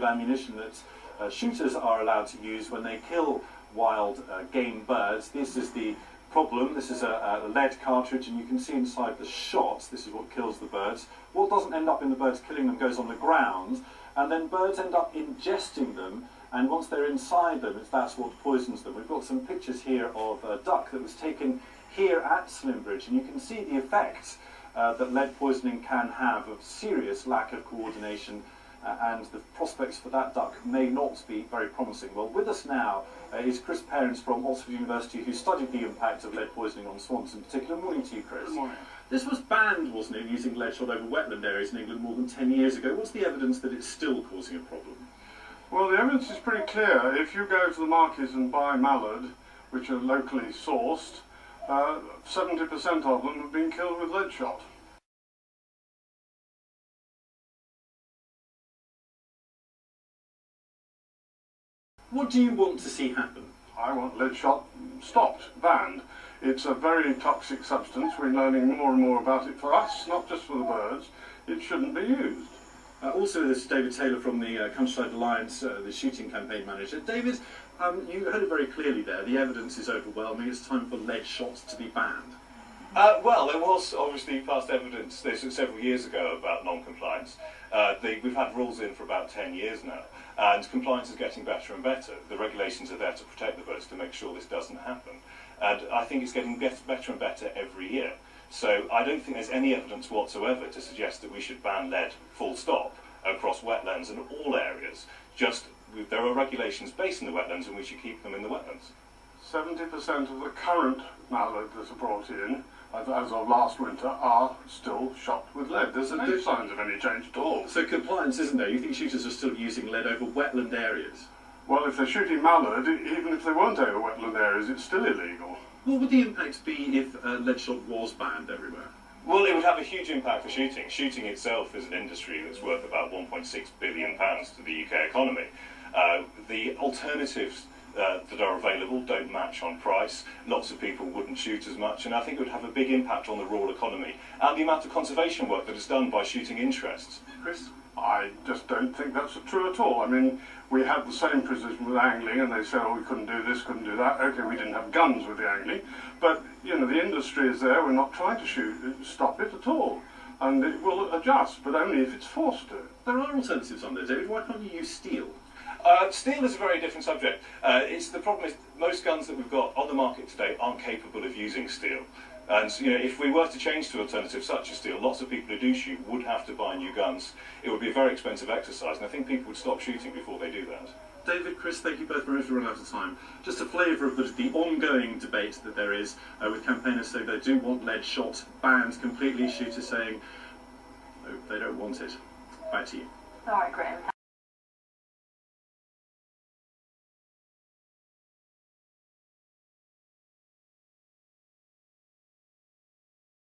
of ammunition that shooters are allowed to use when they kill wild game birds. This is the problem. This is a lead cartridge, and you can see inside the shot, this is what kills the birds. What doesn't end up in the birds killing them goes on the ground, and then birds end up ingesting them, and once they're inside them, that's what poisons them. We've got some pictures here of a duck that was taken here at Slimbridge, and you can see the effects that lead poisoning can have of serious lack of coordination, and the prospects for that duck may not be very promising. Well, with us now is Chris Parents from Oxford University, who studied the impact of lead poisoning on swans in particular. Morning to you, Chris. Good morning. This was banned, wasn't it, using lead shot over wetland areas in England more than 10 years ago. What's the evidence that it's still causing a problem? Well, the evidence is pretty clear. If you go to the market and buy mallard, which are locally sourced, 70% of them have been killed with lead shot. What do you want to see happen? I want lead shot stopped, banned. It's a very toxic substance. We're learning more and more about it for us, not just for the birds. It shouldn't be used. Also, this is David Taylor from the Countryside Alliance, the shooting campaign manager. David, you heard it very clearly there. The evidence is overwhelming. It's time for lead shots to be banned. Well, there was obviously past evidence several years ago about non-compliance. We've had rules in for about 10 years now, and compliance is getting better and better. The regulations are there to protect the birds, to make sure this doesn't happen. And I think it's getting better and better every year. So I don't think there's any evidence whatsoever to suggest that we should ban lead full stop across wetlands and all areas. Just there are regulations based in the wetlands, and we should keep them in the wetlands. 70% of the current mallard that are brought in, as of last winter, are still shot with lead. There's no signs of any change at all. So compliance isn't there? You think shooters are still using lead over wetland areas? Well, if they're shooting mallard, even if they weren't over wetland areas, it's still illegal. What would the impact be if lead shot was banned everywhere? Well, it would have a huge impact for shooting. Shooting itself is an industry that's worth about £1.6 billion to the UK economy. The alternatives that are available don't match on price. Lots of people wouldn't shoot as much, and I think it would have a big impact on the rural economy and the amount of conservation work that is done by shooting interests. Chris? I just don't think that's true at all. I mean, we had the same precision with angling, and they said, oh, we couldn't do this, couldn't do that. OK, we didn't have guns with the angling, but, you know, the industry is there. We're not trying to stop it at all, and it will adjust, but only if it's forced to. There are alternatives on there, David. Why can't you use steel? Steel is a very different subject. The problem is most guns that we've got on the market today aren't capable of using steel. And you know, if we were to change to alternatives such as steel, lots of people who do shoot would have to buy new guns. It would be a very expensive exercise, and I think people would stop shooting before they do that. David, Chris, thank you both very much for running out of time. Just a flavour of the ongoing debate that there is with campaigners saying they do want lead shot banned completely, shooters saying no, they don't want it. Back to you. All right, Graham.